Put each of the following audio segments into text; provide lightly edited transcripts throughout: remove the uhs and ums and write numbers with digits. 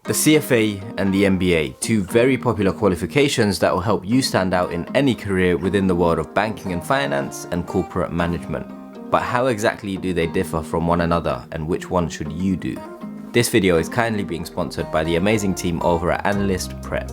The CFA and the MBA, two very popular qualifications that will help you stand out in any career within the world of banking and finance and corporate management. But how exactly do they differ from one another, and which one should you do? This video is kindly being sponsored by the amazing team over at Analyst Prep.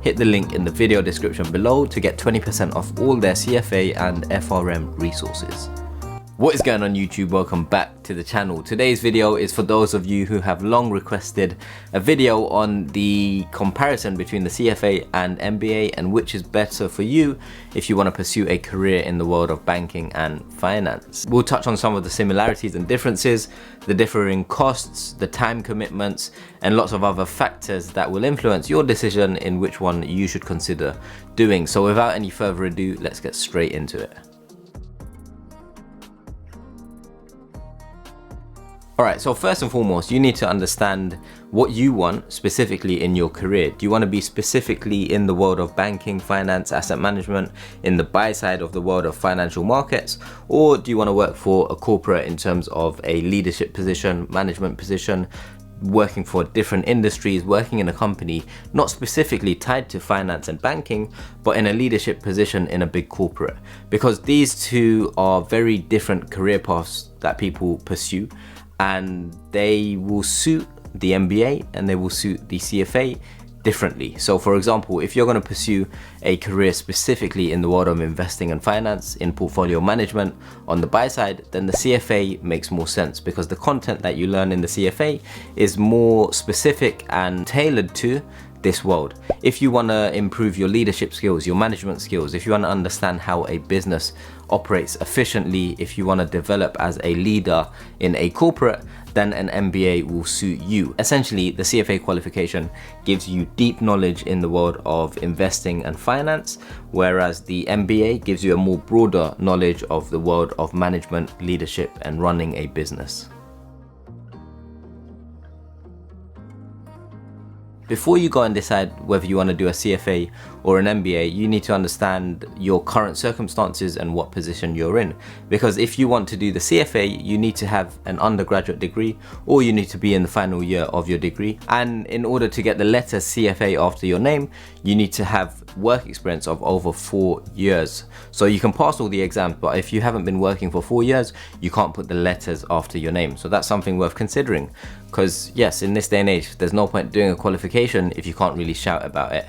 Hit the link in the video description below to get 20% off all their CFA and FRM resources. What is going on YouTube? Welcome back to the channel. Today's video is for those of you who have long requested a video on the comparison between the CFA and MBA and which is better for you if you want to pursue a career in the world of banking and finance. We'll touch on some of the similarities and differences, the differing costs, the time commitments, and lots of other factors that will influence your decision in which one you should consider doing. So without any further ado, let's get straight into it. Alright, so first and foremost, you need to understand what you want specifically in your career. Do you want to be specifically in the world of banking, finance, asset management, in the buy side of the world of financial markets? Or do you want to work for a corporate in terms of a leadership position, management position, working for different industries, working in a company not specifically tied to finance and banking, but in a leadership position in a big corporate? Because these two are very different career paths that people pursue, and they will suit the MBA and they will suit the CFA differently. So for example, if you're going to pursue a career specifically in the world of investing and finance, in portfolio management on the buy side, then the CFA makes more sense because the content that you learn in the CFA is more specific and tailored to this world. If you want to improve your leadership skills, your management skills, if you want to understand how a business operates efficiently, if you want to develop as a leader in a corporate, then an MBA will suit you. Essentially, the CFA qualification gives you deep knowledge in the world of investing and finance, whereas the MBA gives you a more broader knowledge of the world of management, leadership, and running a business. Before you go and decide whether you want to do a CFA or an MBA, you need to understand your current circumstances and what position you're in. Because if you want to do the CFA, you need to have an undergraduate degree or you need to be in the final year of your degree. And in order to get the letter CFA after your name, you need to have work experience of over 4 years. So you can pass all the exams, but if you haven't been working for 4 years, you can't put the letters after your name. So that's something worth considering. Because yes, in this day and age, there's no point doing a qualification if you can't really shout about it,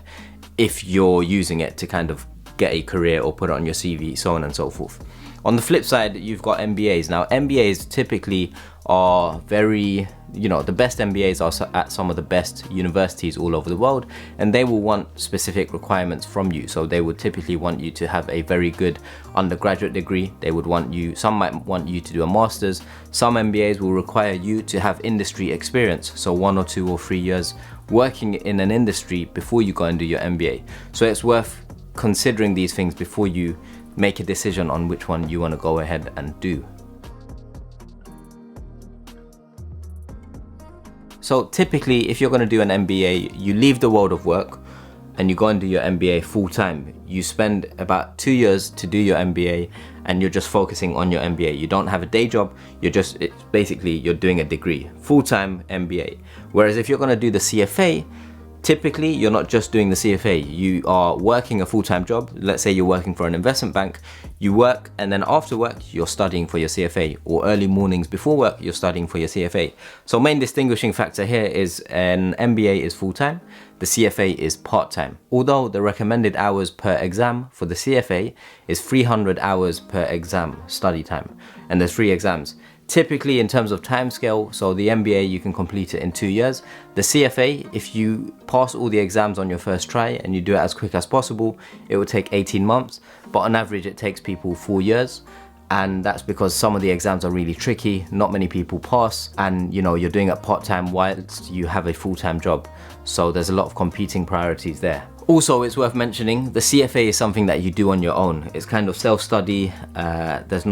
if you're using it to kind of get a career or put it on your CV, so on and so forth. On the flip side, you've got MBAs. Now, MBAs typically are very, the best MBAs are at some of the best universities all over the world, and they will want specific requirements from you. So they would typically want you to have a very good undergraduate degree. They would want you, some might want you to do a master's. Some MBAs will require you to have industry experience. So 1 or 2 or 3 years working in an industry before you go and do your MBA. So it's worth considering these things before you make a decision on which one you want to go ahead and do. So typically, if you're going to do an MBA, you leave the world of work and you go and do your MBA full time. You spend about 2 years to do your MBA and you're just focusing on your MBA. You don't have a day job, it's basically you're doing a degree, full-time MBA. Whereas if you're going to do the CFA, typically, you're not just doing the CFA, you are working a full-time job. Let's say you're working for an investment bank, you work and then after work, you're studying for your CFA, or early mornings before work, you're studying for your CFA. So main distinguishing factor here is an MBA is full-time, the CFA is part-time. Although the recommended hours per exam for the CFA is 300 hours per exam study time, and there's 3 exams. Typically in terms of timescale, so the MBA you can complete it in 2 years. The CFA, if you pass all the exams on your first try and you do it as quick as possible, it will take 18 months, but on average it takes people 4 years. And that's because some of the exams are really tricky, not many people pass, and you're doing it part-time whilst you have a full-time job. So there's a lot of competing priorities there. Also, it's worth mentioning, the CFA is something that you do on your own. It's kind of self-study. There's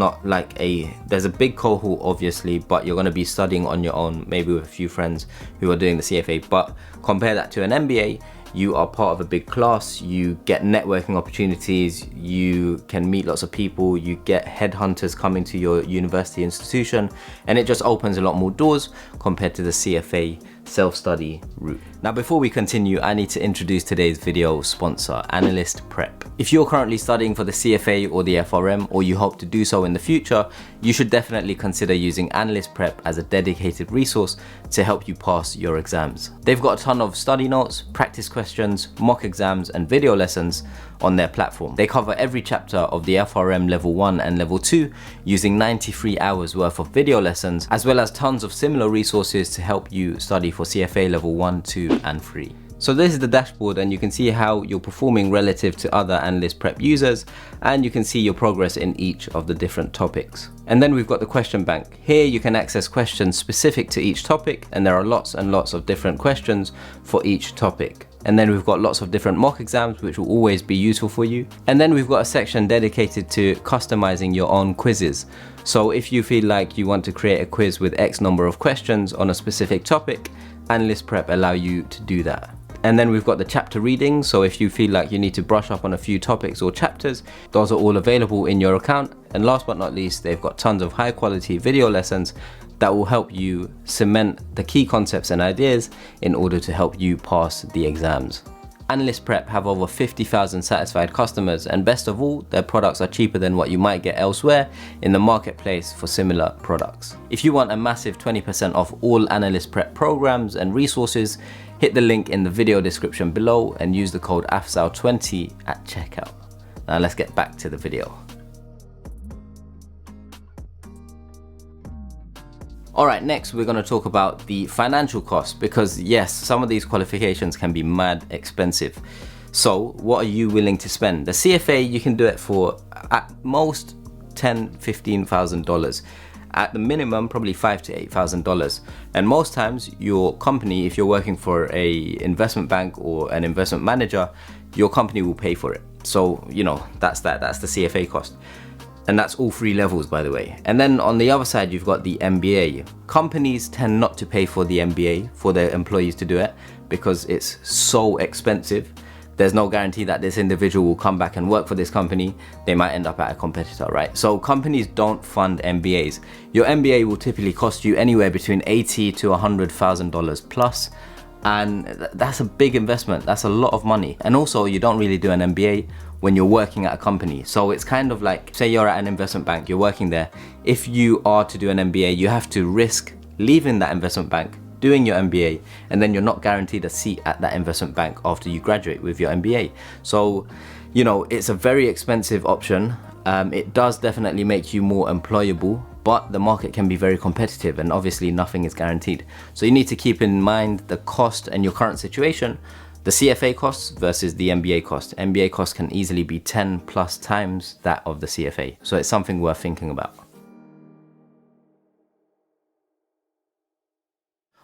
a big cohort obviously, but you're going to be studying on your own, maybe with a few friends who are doing the CFA. But compare that to an MBA, you are part of a big class, you get networking opportunities, you can meet lots of people, you get headhunters coming to your university institution, and it just opens a lot more doors compared to the CFA self-study route. Now before we continue, I need to introduce today's video sponsor, Analyst Prep. If you're currently studying for the CFA or the FRM, or you hope to do so in the future, you should definitely consider using Analyst Prep as a dedicated resource to help you pass your exams. They've got a ton of study notes, practice questions, mock exams and video lessons on their platform. They cover every chapter of the FRM Level 1 and Level 2 using 93 hours worth of video lessons, as well as tons of similar resources to help you study for CFA Level 1, 2 and 3. So this is the dashboard, and you can see how you're performing relative to other Analyst Prep users, and you can see your progress in each of the different topics. And then we've got the question bank. Here you can access questions specific to each topic, and there are lots and lots of different questions for each topic. And then we've got lots of different mock exams which will always be useful for you. And then we've got a section dedicated to customizing your own quizzes. So if you feel like you want to create a quiz with X number of questions on a specific topic, Analyst Prep allow you to do that. And then we've got the chapter reading, so if you feel like you need to brush up on a few topics or chapters, those are all available in your account. And last but not least, they've got tons of high quality video lessons that will help you cement the key concepts and ideas in order to help you pass the exams. Analyst Prep have over 50,000 satisfied customers, and best of all, their products are cheaper than what you might get elsewhere in the marketplace for similar products. If you want a massive 20% off all Analyst Prep programs and resources, hit the link in the video description below and use the code Afzal20 at checkout. Now let's get back to the video. Alright, next we're going to talk about the financial cost, because yes, some of these qualifications can be mad expensive. So what are you willing to spend? The CFA, you can do it for at most $10,000–$15,000. At the minimum, probably $5,000 to $8,000. And most times your company, if you're working for a investment bank or an investment manager, your company will pay for it. So, you know, that's the CFA cost. And that's all 3 levels, by the way. And then on the other side, you've got the MBA. Companies tend not to pay for the MBA for their employees to do it because it's so expensive. There's no guarantee that this individual will come back and work for this company. They might end up at a competitor, right? So companies don't fund MBAs. Your MBA will typically cost you anywhere between $80,000 to $100,000 plus. And that's a big investment. That's a lot of money. And also, you don't really do an MBA when you're working at a company. So it's kind of like, say you're at an investment bank, you're working there. If you are to do an MBA, you have to risk leaving that investment bank, doing your MBA, and then you're not guaranteed a seat at that investment bank after you graduate with your MBA. So, you know, it's a very expensive option. It does definitely make you more employable, but the market can be very competitive, and obviously nothing is guaranteed. So you need to keep in mind the cost and your current situation, the CFA costs versus the MBA cost. MBA cost can easily be 10+ times that of the CFA. So it's something worth thinking about.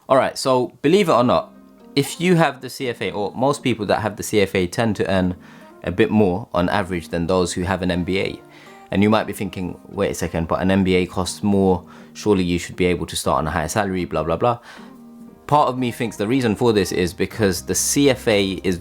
Alright, so believe it or not, if you have the CFA, or most people that have the CFA tend to earn a bit more on average than those who have an MBA. And you might be thinking, wait a second, but an MBA costs more, surely you should be able to start on a higher salary, blah, blah, blah. Part of me thinks the reason for this is because the CFA is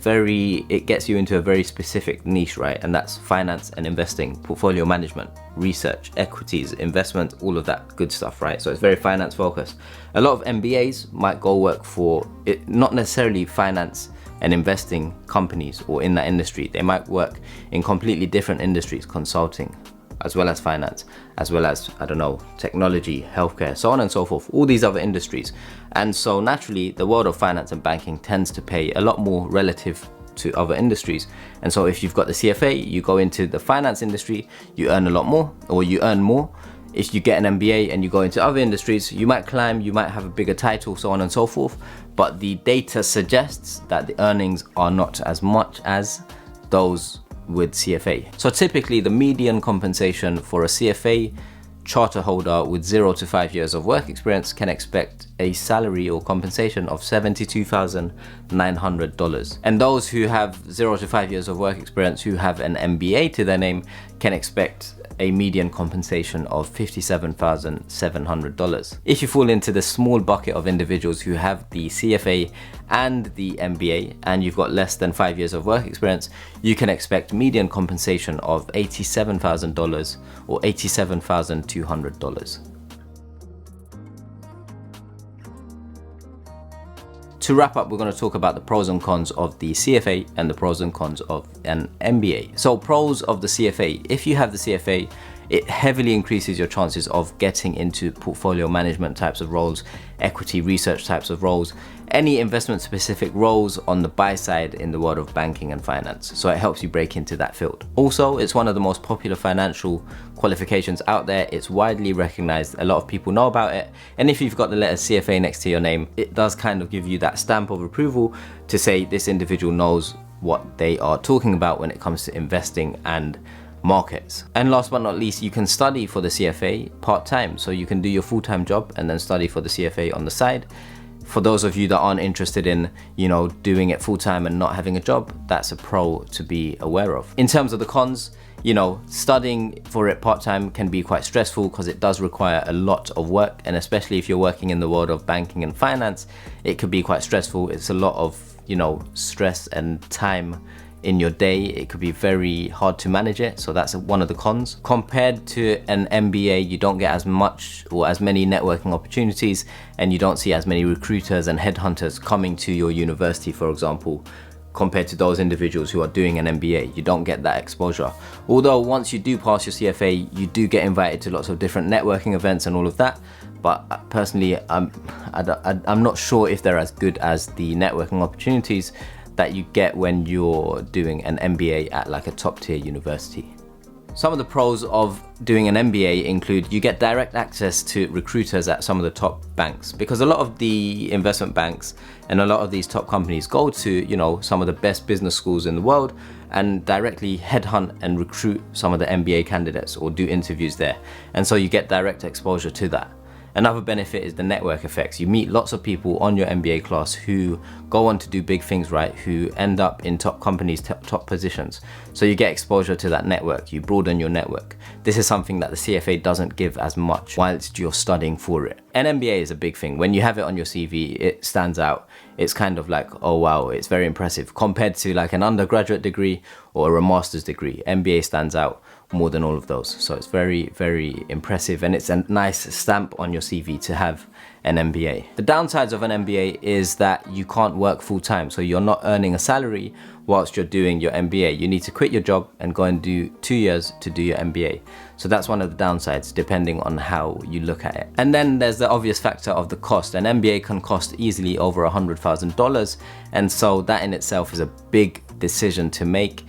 it gets you into a very specific niche, right? And that's finance and investing, portfolio management, research, equities, investment, all of that good stuff, right? So it's very finance focused. A lot of MBAs might go work for not necessarily finance and investing companies or in that industry. They might work in completely different industries, consulting, as well as finance, as well as, I don't know, technology, healthcare, so on and so forth, all these other industries. And so naturally, the world of finance and banking tends to pay a lot more relative to other industries. And so if you've got the CFA, you go into the finance industry, you earn a lot more, or you earn more. If you get an MBA and you go into other industries, you might climb, you might have a bigger title, so on and so forth. But the data suggests that the earnings are not as much as those with CFA. So typically the median compensation for a CFA charter holder with 0 to 5 years of work experience can expect a salary or compensation of $72,900. And those who have 0 to 5 years of work experience who have an MBA to their name can expect a median compensation of $57,700. If you fall into the small bucket of individuals who have the CFA and the MBA and you've got less than 5 years of work experience, you can expect median compensation of $87,000 or $87,200. to wrap up, we're going to talk about the pros and cons of the CFA and the pros and cons of an MBA. So pros of the CFA: if you have the CFA, it heavily increases your chances of getting into portfolio management types of roles, equity research types of roles, any investment specific roles on the buy side in the world of banking and finance. So it helps you break into that field. Also, it's one of the most popular financial qualifications out there. It's widely recognized. A lot of people know about it. And if you've got the letter CFA next to your name, it does kind of give you that stamp of approval to say this individual knows what they are talking about when it comes to investing and markets. And last but not least, you can study for the CFA part-time. So you can do your full-time job and then study for the CFA on the side. For those of you that aren't interested in, doing it full-time and not having a job, that's a pro to be aware of. In terms of the cons, studying for it part-time can be quite stressful because it does require a lot of work, and especially if you're working in the world of banking and finance, it could be quite stressful. It's a lot of, stress and time in your day. It could be very hard to manage it, so that's one of the cons. Compared to an MBA, you don't get as much or as many networking opportunities, and you don't see as many recruiters and headhunters coming to your university, for example, compared to those individuals who are doing an MBA. You don't get that exposure. Although once you do pass your CFA, you do get invited to lots of different networking events and all of that. But personally, I'm not sure if they're as good as the networking opportunities that you get when you're doing an MBA at like a top tier university. Some of the pros of doing an MBA include you get direct access to recruiters at some of the top banks, because a lot of the investment banks and a lot of these top companies go to, some of the best business schools in the world and directly headhunt and recruit some of the MBA candidates or do interviews there. And so you get direct exposure to that. Another benefit is the network effects. You meet lots of people on your MBA class who go on to do big things, right? Who end up in top companies, top positions. So you get exposure to that network, you broaden your network. This is something that the CFA doesn't give as much whilst you're studying for it. An MBA is a big thing. When you have it on your CV, it stands out. It's kind of like, oh wow, it's very impressive. Compared to like an undergraduate degree or a master's degree, MBA stands out more than all of those. So it's very, very impressive, and it's a nice stamp on your CV to have an MBA. The downsides of an MBA is that you can't work full time. So you're not earning a salary whilst you're doing your MBA. You need to quit your job and go and do 2 years to do your MBA. So that's one of the downsides, depending on how you look at it. And then there's the obvious factor of the cost. An MBA can cost easily over $100,000. And so that in itself is a big decision to make.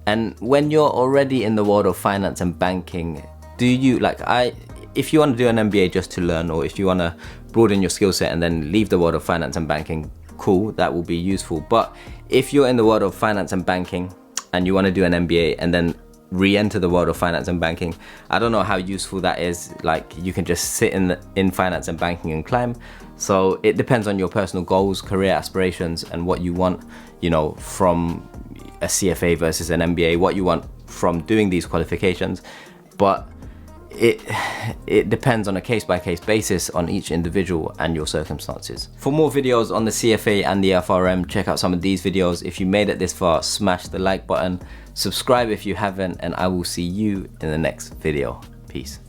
And when you're already in the world of finance and banking, if you want to do an MBA just to learn, or if you want to broaden your skill set and then leave the world of finance and banking, cool, that will be useful. But if you're in the world of finance and banking and you want to do an MBA and then re-enter the world of finance and banking, I don't know how useful that is. Like, you can just sit in finance and banking and climb. So it depends on your personal goals, career aspirations, and what you want, from a CFA versus an MBA, what you want from doing these qualifications. But it depends on a case-by-case basis on each individual and your circumstances. For more videos on the CFA and the FRM, check out some of these videos. If you made it this far, smash the like button, subscribe if you haven't, and I will see you in the next video. Peace.